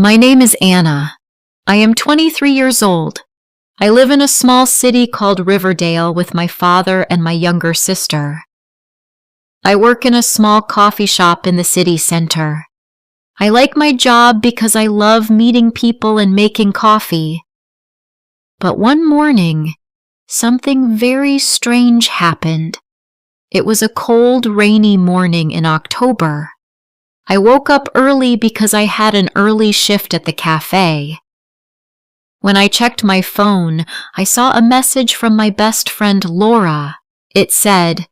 My name is Anna. I am 23 years old. I live in a small city called Riverdale with my father and my younger sister. I work in a small coffee shop in the city center. I like my job because I love meeting people and making coffee. But one morning, something very strange happened. It was a cold, rainy morning in October. I woke up early because I had an early shift at the cafe. When I checked my phone, I saw a message from my best friend Laura. It said,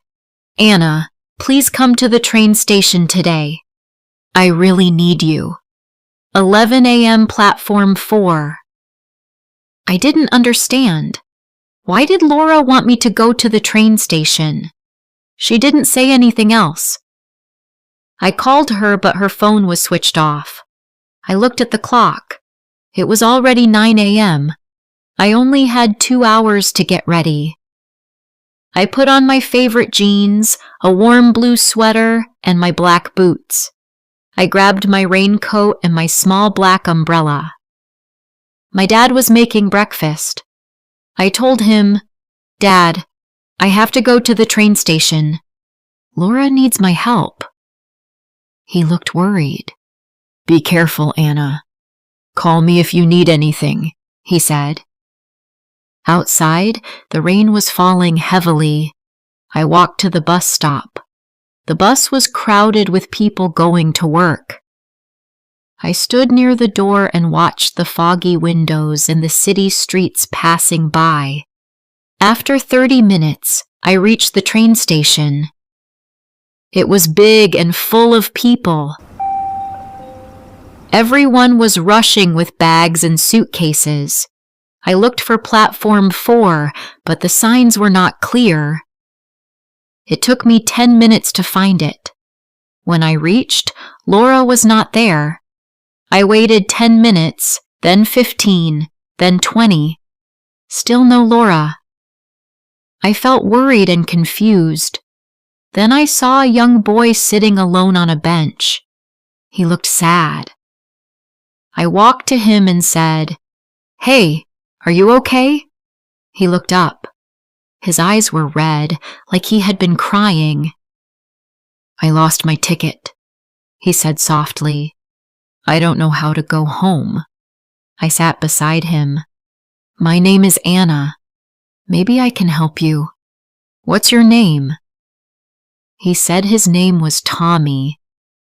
"Anna, please come to the train station today. I really need you. 11 a.m. platform 4. I didn't understand. Why did Laura want me to go to the train station? She didn't say anything else. I called her, but her phone was switched off. I looked at the clock. It was already 9 a.m. I only had 2 hours to get ready. I put on my favorite jeans, a warm blue sweater, and my black boots. I grabbed my raincoat and my small black umbrella. My dad was making breakfast. I told him, "Dad, I have to go to the train station. Laura needs my help." He looked worried. "Be careful, Anna. Call me if you need anything," he said. Outside, the rain was falling heavily. I walked to the bus stop. The bus was crowded with people going to work. I stood near the door and watched the foggy windows and the city streets passing by. After 30 minutes, I reached the train station. It was big and full of people. Everyone was rushing with bags and suitcases. I looked for platform 4, but the signs were not clear. It took me 10 minutes to find it. When I reached, Laura was not there. I waited 10 minutes, then 15, then 20. Still no Laura. I felt worried and confused. Then I saw a young boy sitting alone on a bench. He looked sad. I walked to him and said, "Hey, are you okay?" He looked up. His eyes were red, like he had been crying. "I lost my ticket," he said softly. "I don't know how to go home." I sat beside him. "My name is Anna. Maybe I can help you. What's your name?" He said his name was Tommy.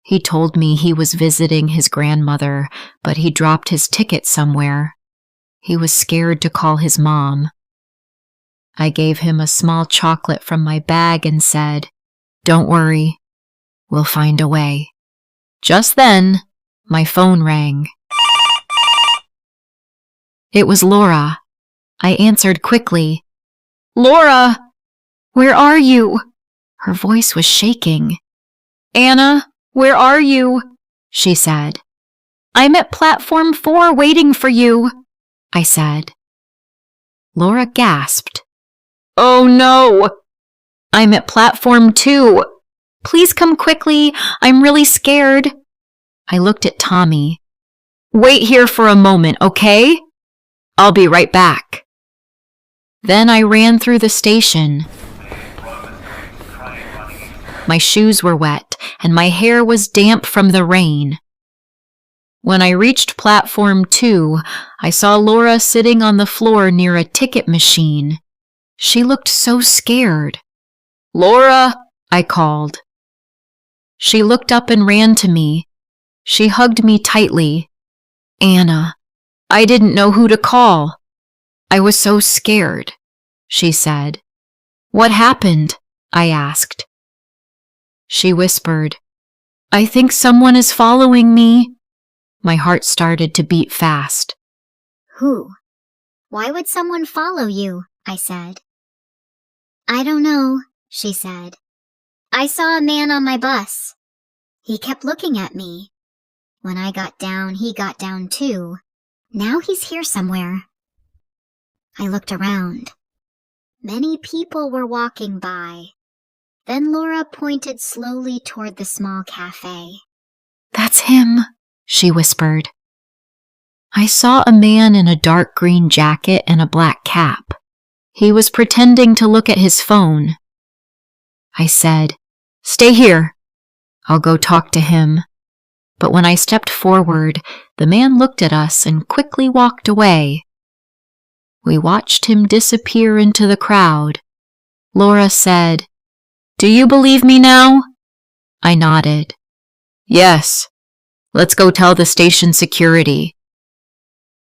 He told me he was visiting his grandmother, but he dropped his ticket somewhere. He was scared to call his mom. I gave him a small chocolate from my bag and said, "Don't worry, we'll find a way." Just then, my phone rang. It was Laura. I answered quickly. "Laura, where are you?" Her voice was shaking. "Anna, where are you?" she said. "I'm at platform 4 waiting for you," I said. Laura gasped. "Oh no! I'm at platform 2. Please come quickly. I'm really scared." I looked at Tommy. "Wait here for a moment, okay? I'll be right back." Then I ran through the station. My shoes were wet, and my hair was damp from the rain. When I reached platform 2, I saw Laura sitting on the floor near a ticket machine. She looked so scared. "Laura," I called. She looked up and ran to me. She hugged me tightly. "Anna, I didn't know who to call. I was so scared," she said. "What happened?" I asked. She whispered, "I think someone is following me." My heart started to beat fast. "Who? Why would someone follow you?" I said. "I don't know," she said. "I saw a man on my bus. He kept looking at me. When I got down, he got down too. Now he's here somewhere." I looked around. Many people were walking by. Then Laura pointed slowly toward the small cafe. "That's him," she whispered. I saw a man in a dark green jacket and a black cap. He was pretending to look at his phone. I said, "Stay here. I'll go talk to him." But when I stepped forward, the man looked at us and quickly walked away. We watched him disappear into the crowd. Laura said, "Do you believe me now?" I nodded. "Yes. Let's go tell the station security."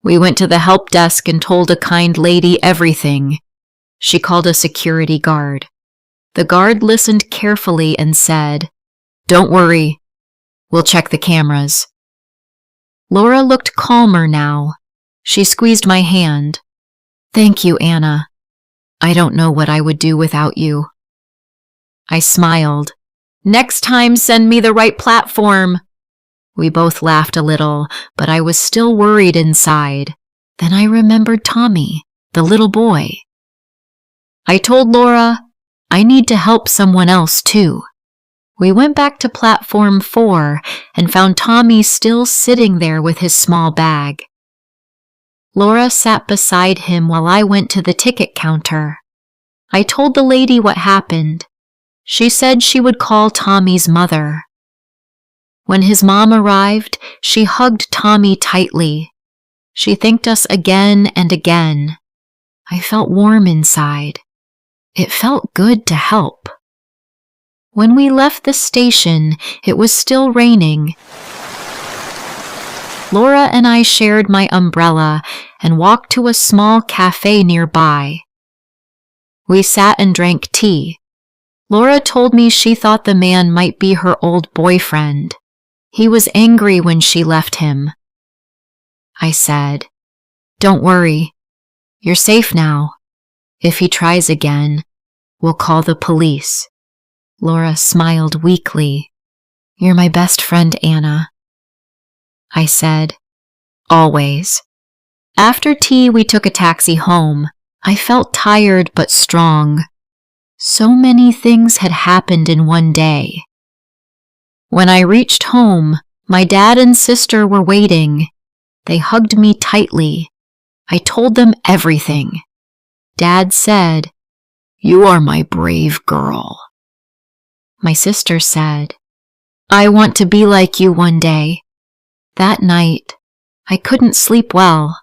We went to the help desk and told a kind lady everything. She called a security guard. The guard listened carefully and said, "Don't worry. We'll check the cameras." Laura looked calmer now. She squeezed my hand. "Thank you, Anna. I don't know what I would do without you." I smiled. "Next time, send me the right platform." We both laughed a little, but I was still worried inside. Then I remembered Tommy, the little boy. I told Laura, I need to help someone else too. We went back to platform 4 and found Tommy still sitting there with his small bag. Laura sat beside him while I went to the ticket counter. I told the lady what happened. She said she would call Tommy's mother. When his mom arrived, she hugged Tommy tightly. She thanked us again and again. I felt warm inside. It felt good to help. When we left the station, it was still raining. Laura and I shared my umbrella and walked to a small cafe nearby. We sat and drank tea. Laura told me she thought the man might be her old boyfriend. He was angry when she left him. I said, "Don't worry. You're safe now. If he tries again, we'll call the police." Laura smiled weakly. "You're my best friend, Anna." I said, "Always." After tea, we took a taxi home. I felt tired but strong. So many things had happened in one day. When I reached home, my dad and sister were waiting. They hugged me tightly. I told them everything. Dad said, "You are my brave girl." My sister said, "I want to be like you one day." That night, I couldn't sleep well.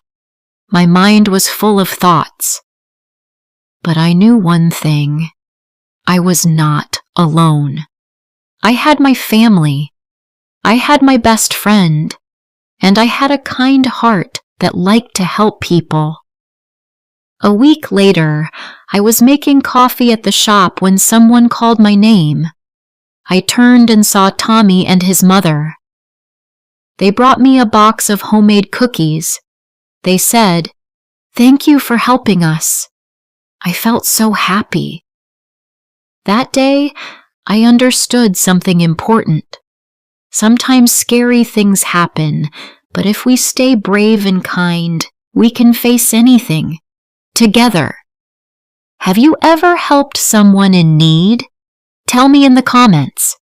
My mind was full of thoughts. But I knew one thing. I was not alone. I had my family. I had my best friend. And I had a kind heart that liked to help people. A week later, I was making coffee at the shop when someone called my name. I turned and saw Tommy and his mother. They brought me a box of homemade cookies. They said, "Thank you for helping us." I felt so happy. That day, I understood something important. Sometimes scary things happen, but if we stay brave and kind, we can face anything, together. Have you ever helped someone in need? Tell me in the comments.